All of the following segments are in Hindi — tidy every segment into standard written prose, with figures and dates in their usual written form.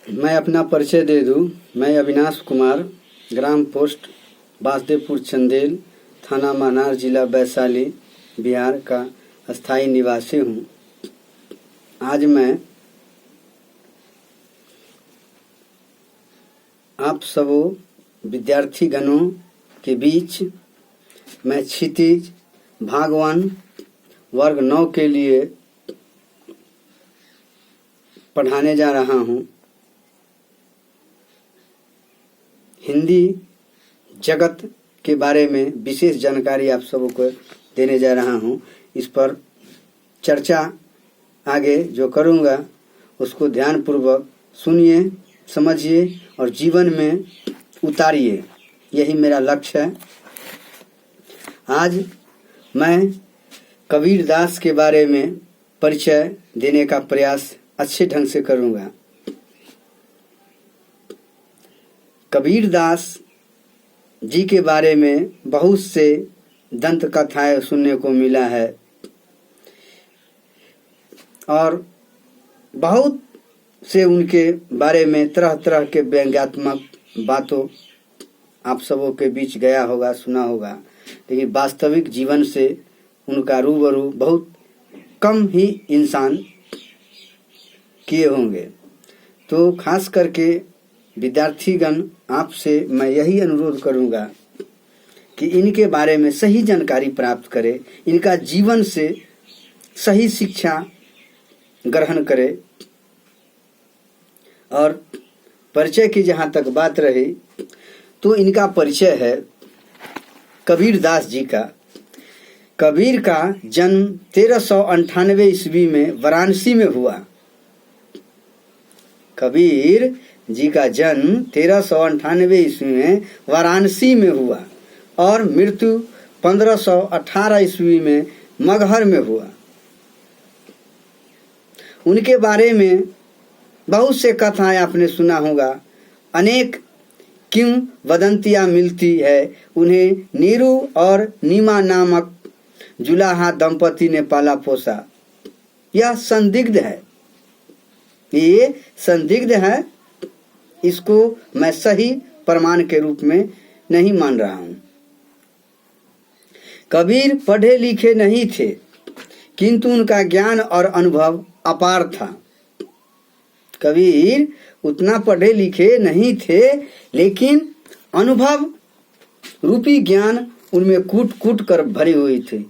मैं अपना परिचय दे दूं। मैं अविनाश कुमार, ग्राम पोस्ट बासदेवपुर चंदेल, थाना मानार, जिला वैशाली, बिहार का अस्थायी निवासी हूं। आज मैं आप सबों विद्यार्थी गणों के बीच मैं क्षितिज भाग 1 वर्ग 9 के लिए पढ़ाने जा रहा हूं। हिंदी जगत के बारे में विशेष जानकारी आप सबों को देने जा रहा हूं। इस पर चर्चा आगे जो करूंगा उसको ध्यानपूर्वक सुनिए, समझिए और जीवन में उतारिए। यही मेरा लक्ष्य है। आज मैं कबीर दास के बारे में परिचय देने का प्रयास अच्छे ढंग से करूंगा। कबीर दास जी के बारे में बहुत से दंत कथाएं सुनने को मिला है और बहुत से उनके बारे में तरह तरह के व्यंग्यात्मक बातों आप सबों के बीच गया होगा, सुना होगा, लेकिन वास्तविक जीवन से उनका रूबरू बहुत कम ही इंसान किए होंगे। तो खास करके विद्यार्थीगण आपसे मैं यही अनुरोध करूंगा कि इनके बारे में सही जानकारी प्राप्त करें, इनका जीवन से सही शिक्षा ग्रहण करें। और परिचय की जहाँ तक बात रही तो इनका परिचय है कबीर दास जी का। कबीर का जन्म 1398 ईस्वी में वाराणसी में हुआ। कबीर जी का जन्म 1398 ईस्वी में वाराणसी में हुआ और मृत्यु 1518 ईस्वी में मगहर में हुआ। उनके बारे में बहुत से कथाएं आपने सुना होगा। अनेक किंवदंतियां मिलती है। उन्हें नीरू और नीमा नामक जुलाहा दंपति ने पाला पोसा। यह संदिग्ध है, ये संदिग्ध है। इसको मैं सही प्रमाण के रूप में नहीं मान रहा हूं। कबीर पढ़े लिखे नहीं थे, किंतु उनका ज्ञान और अनुभव अपार था। कबीर उतना पढ़े लिखे नहीं थे, लेकिन अनुभव रूपी ज्ञान उनमें कूट कूट कर भरी हुई थी।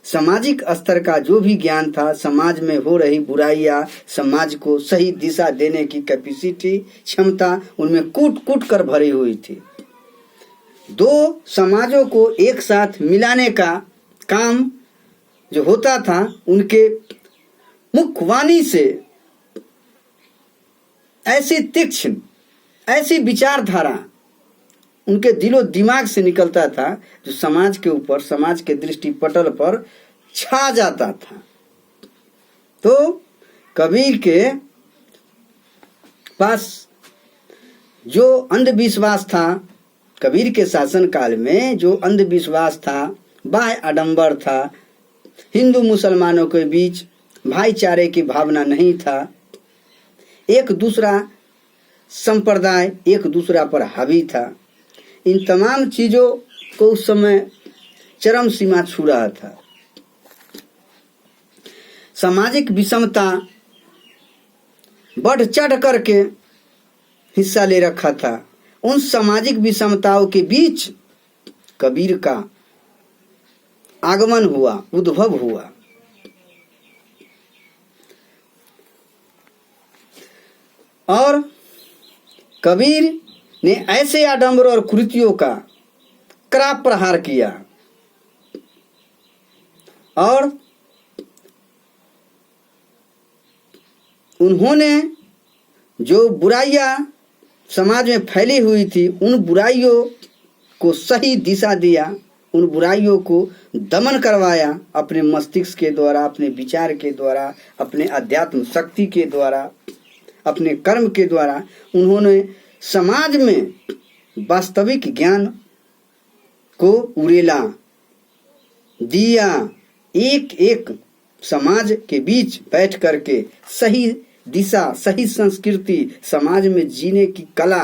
सामाजिक स्तर का जो भी ज्ञान था, समाज में हो रही बुराइयां, समाज को सही दिशा देने की कैपेसिटी, क्षमता उनमें कूट कूट कर भरी हुई थी। दो समाजों को एक साथ मिलाने का काम जो होता था, उनके मुखवाणी से ऐसी तीक्ष्ण, ऐसी विचारधारा उनके दिलो दिमाग से निकलता था जो समाज के ऊपर, समाज के दृष्टि पटल पर छा जाता था। तो कबीर के पास जो अंधविश्वास था, कबीर के शासन काल में जो अंधविश्वास था, बाह्य आडंबर था, हिंदू मुसलमानों के बीच भाईचारे की भावना नहीं था, एक दूसरा संप्रदाय एक दूसरा पर हावी था। इन तमाम चीजों को उस समय चरम सीमा छू रहा था। सामाजिक विषमता बढ़ चढ़ करके हिस्सा ले रखा था। उन सामाजिक विषमताओं के बीच कबीर का आगमन हुआ, उद्भव हुआ। और कबीर ने ऐसे आडंबर और कृतियों का कड़ा प्रहार किया और उन्होंने जो बुराइयां समाज में फैली हुई थी, उन बुराइयों को सही दिशा दिया, उन बुराइयों को दमन करवाया अपने मस्तिष्क के द्वारा, अपने विचार के द्वारा, अपने अध्यात्म शक्ति के द्वारा, अपने कर्म के द्वारा। उन्होंने समाज में वास्तविक ज्ञान को उड़ेला दिया। एक एक समाज के बीच बैठ करके सही दिशा, सही संस्कृति, समाज में जीने की कला,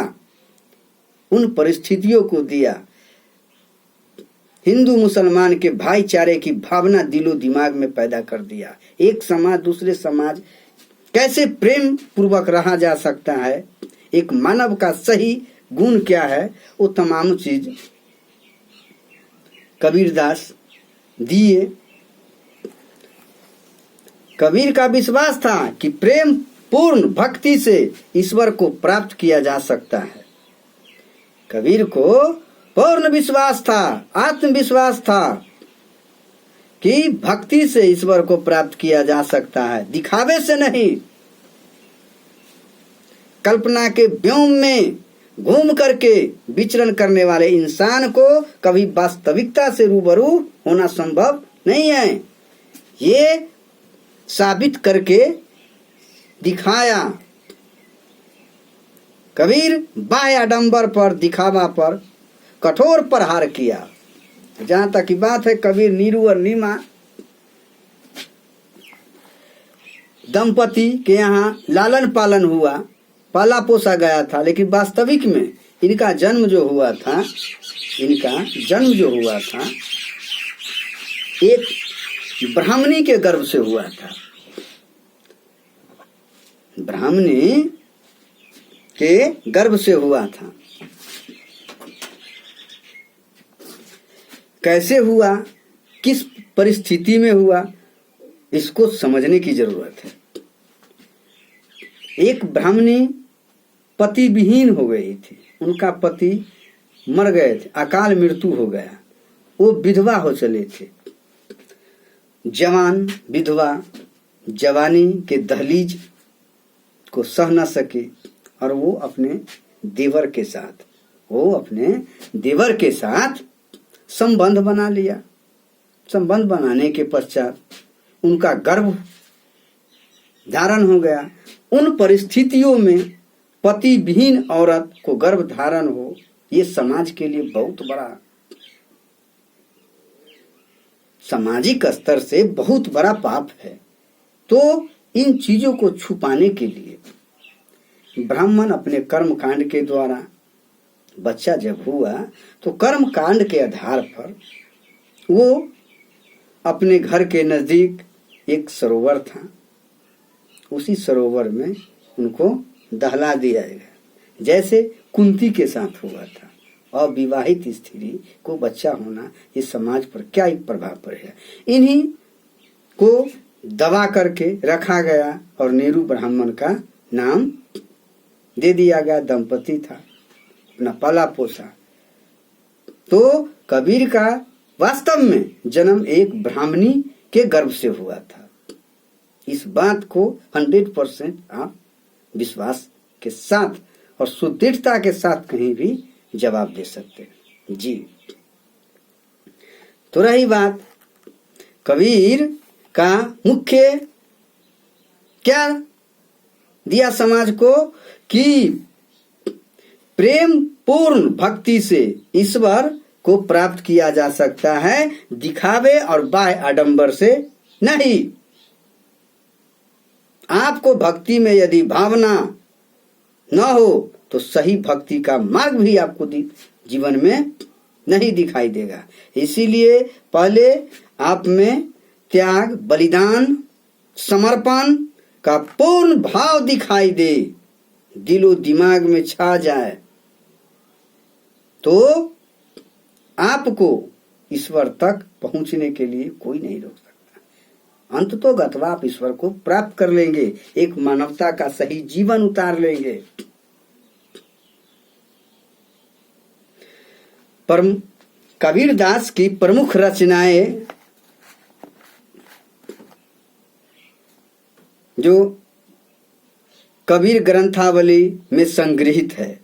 उन परिस्थितियों को दिया। हिंदू मुसलमान के भाईचारे की भावना दिलो दिमाग में पैदा कर दिया। एक समाज दूसरे समाज कैसे प्रेम पूर्वक रहा जा सकता है, एक मानव का सही गुण क्या है, वो तमाम चीज कबीरदास दिए। कबीर का विश्वास था कि प्रेम पूर्ण भक्ति से ईश्वर को प्राप्त किया जा सकता है। कबीर को पूर्ण विश्वास था, आत्मविश्वास था कि भक्ति से ईश्वर को प्राप्त किया जा सकता है, दिखावे से नहीं। कल्पना के व्योम में घूम करके विचरण करने वाले इंसान को कभी वास्तविकता से रूबरू होना संभव नहीं है। ये साबित करके दिखाया। कबीर बाह्य आडंबर पर, दिखावा पर कठोर प्रहार किया। जहां तक की बात है, कबीर नीरू और नीमा दंपति के यहाँ लालन पालन हुआ, पाला पोसा गया था, लेकिन वास्तविक में इनका जन्म जो हुआ था एक ब्राह्मणी के गर्भ से हुआ था। ब्राह्मणी के गर्भ से हुआ था। कैसे हुआ, किस परिस्थिति में हुआ, इसको समझने की जरूरत है। एक ब्राह्मणी पति विहीन हो गई थी, उनका पति मर गए थे, अकाल मृत्यु हो गया, वो विधवा हो चले थे। जवान विधवा जवानी के दहलीज को सह न सके और वो अपने देवर के साथ संबंध बना लिया। संबंध बनाने के पश्चात उनका गर्भ धारण हो गया। उन परिस्थितियों में पति विहीन औरत को गर्भ धारण हो, ये समाज के लिए बहुत बड़ा, सामाजिक स्तर से बहुत बड़ा पाप है। तो इन चीजों को छुपाने के लिए ब्राह्मण अपने कर्म कांड के द्वारा, बच्चा जब हुआ तो कर्म कांड के आधार पर वो अपने घर के नजदीक एक सरोवर था, उसी सरोवर में उनको दहला दिया गया, जैसे कुंती के साथ हुआ था। अविवाहित स्त्री को बच्चा होना ये समाज पर क्या एक प्रभाव पड़ेगा। इन्हीं को दबा करके रखा गया और नेहरू ब्राह्मण का नाम दे दिया गया। दंपति था, अपना पाला पोसा। तो कबीर का वास्तव में जन्म एक ब्राह्मणी के गर्भ से हुआ था। इस बात को 100% आप विश्वास के साथ और सुदृढ़ता के साथ कहीं भी जवाब दे सकते हैं जी। तो रही बात कबीर का मुख्य क्या दिया समाज को कि प्रेम पूर्ण भक्ति से ईश्वर को प्राप्त किया जा सकता है, दिखावे और बाह्य आडंबर से नहीं। आपको भक्ति में यदि भावना न हो तो सही भक्ति का मार्ग भी आपको जीवन में नहीं दिखाई देगा। इसीलिए पहले आप में त्याग, बलिदान, समर्पण का पूर्ण भाव दिखाई दे, दिलो दिमाग में छा जाए, तो आपको ईश्वर तक पहुंचने के लिए कोई नहीं रोक सकता। अंततोगत्वा आप ईश्वर को प्राप्त कर लेंगे, एक मानवता का सही जीवन उतार लेंगे। कबीरदास की प्रमुख रचनाएं जो कबीर ग्रंथावली में संग्रहित है,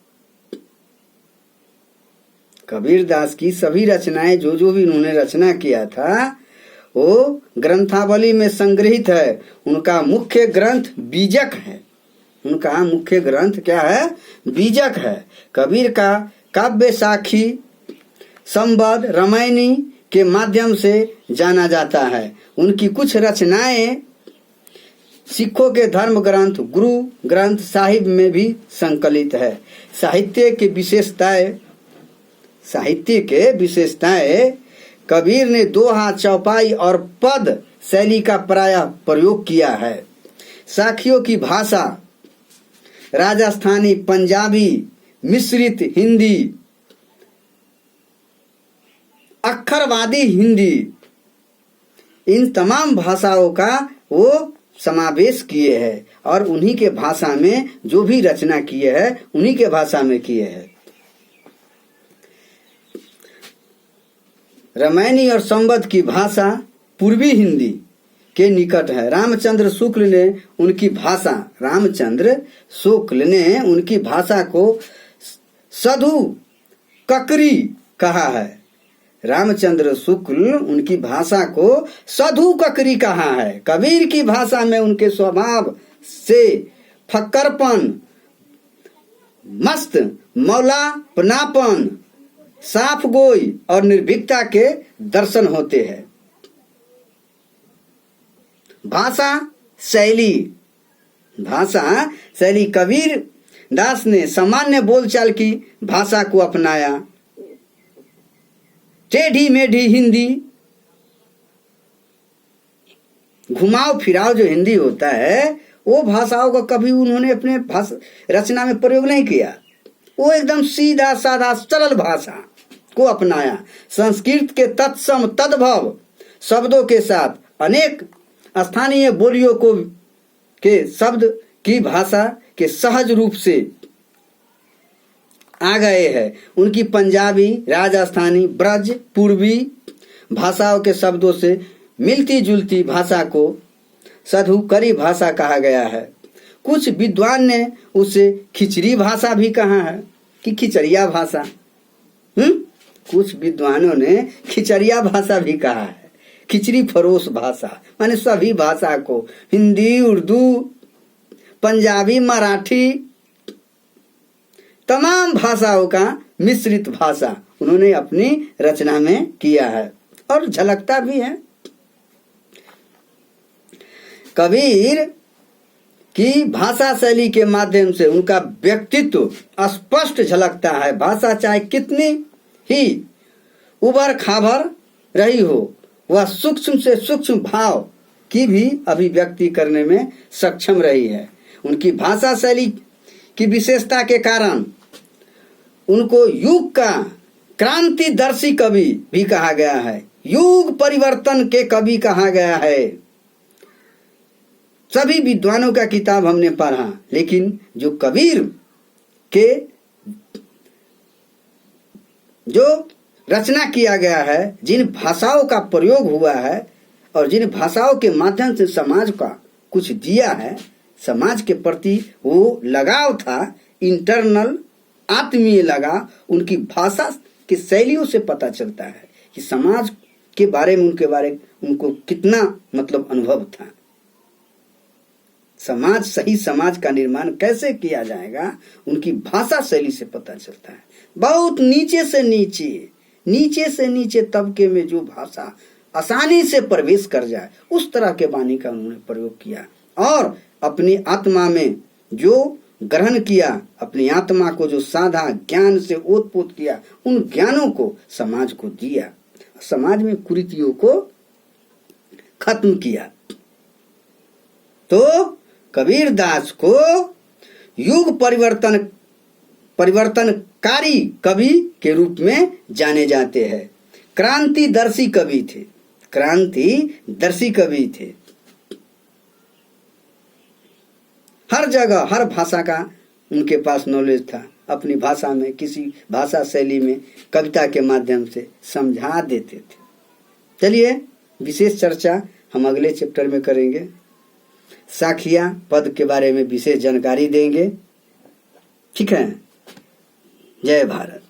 कबीरदास की सभी रचनाएं जो भी उन्होंने रचना किया था वो ग्रंथावली में संग्रहित है। उनका मुख्य ग्रंथ बीजक है। उनका मुख्य ग्रंथ क्या है? बीजक है। कबीर का काव्य साखी, संबद्ध, रामायणी के माध्यम से जाना जाता है। उनकी कुछ रचनाएं सिखों के धर्म ग्रंथ गुरु ग्रंथ साहिब में भी संकलित है। साहित्य की विशेषताएं कबीर ने दोहा, चौपाई और पद शैली का प्रायः प्रयोग किया है। साखियों की भाषा राजस्थानी, पंजाबी, मिश्रित हिंदी, अक्षरवादी हिंदी, इन तमाम भाषाओं का वो समावेश किए हैं और उन्हीं के भाषा में जो भी रचना किए हैं उन्हीं के भाषा में किए हैं। रामायणी और संबद्ध की भाषा पूर्वी हिंदी के निकट है। रामचंद्र शुक्ल ने उनकी भाषा को सधु ककरी कहा है। रामचंद्र शुक्ल उनकी भाषा को सधु ककरी कहा है। कबीर की भाषा में उनके स्वभाव से फक्करपन, मस्त मौलापनापन, साफ गोई और निर्भीकता के दर्शन होते हैं। भाषा शैली कबीर दास ने सामान्य बोलचाल की भाषा को अपनाया। टेढ़ी मेढ़ी हिंदी, घुमाव फिराव जो हिंदी होता है वो भाषाओं का कभी उन्होंने अपने रचना में प्रयोग नहीं किया। वो एकदम सीधा साधा सरल भाषा को अपनाया। संस्कृत के तत्सम तद्भव शब्दों के साथ अनेक स्थानीय बोलियों के शब्द की भाषा के सहज रूप से आ गए हैं। उनकी पंजाबी, राजस्थानी, ब्रज, पूर्वी भाषाओं के शब्दों से मिलती जुलती भाषा को सधुकरी भाषा कहा गया है। कुछ विद्वान ने उसे खिचड़ी भाषा भी कहा है कि खिचड़िया भाषा। कुछ विद्वानों ने खिचड़िया भाषा भी कहा है, खिचड़ी फरोश भाषा। माने सभी भाषा को, हिंदी, उर्दू, पंजाबी, मराठी, तमाम भाषाओं का मिश्रित भाषा उन्होंने अपनी रचना में किया है और झलकता भी है। कबीर की भाषा शैली के माध्यम से उनका व्यक्तित्व स्पष्ट झलकता है। भाषा चाहे कितनी ही उबर खाबर रही हो, वह सूक्ष्म से सूक्ष्म भाव की भी अभिव्यक्ति करने में सक्षम रही है। उनकी भाषा शैली की विशेषता के कारण उनको युग का क्रांतिदर्शी कवि भी कहा गया है, युग परिवर्तन के कवि कहा गया है। सभी विद्वानों का किताब हमने पढ़ा, लेकिन जो कबीर के जो रचना किया गया है, जिन भाषाओं का प्रयोग हुआ है और जिन भाषाओं के माध्यम से समाज का कुछ दिया है, समाज के प्रति वो लगाव था, इंटरनल आत्मीय लगाव, उनकी भाषा की शैलियों से पता चलता है कि समाज के बारे में उनको कितना मतलब अनुभव था। सही समाज का निर्माण कैसे किया जाएगा, उनकी भाषा शैली से पता चलता है। बहुत नीचे से नीचे तबके में जो भाषा आसानी से प्रवेश कर जाए, उस तरह के वाणी का उन्होंने प्रयोग किया और अपनी आत्मा में जो ग्रहण किया, अपनी आत्मा को जो साधा, ज्ञान से ओतप्रोत किया, उन ज्ञानों को समाज को दिया, समाज में कुरीतियों को खत्म किया। तो कबीर दास को युग परिवर्तनकारी कवि के रूप में जाने जाते हैं। क्रांतिदर्शी कवि थे। हर जगह हर भाषा का उनके पास नॉलेज था। अपनी भाषा में, किसी भाषा शैली में कविता के माध्यम से समझा देते थे। चलिए, विशेष चर्चा हम अगले चैप्टर में करेंगे। साखिया पद के बारे में विशेष जानकारी देंगे। ठीक है। जय भारत।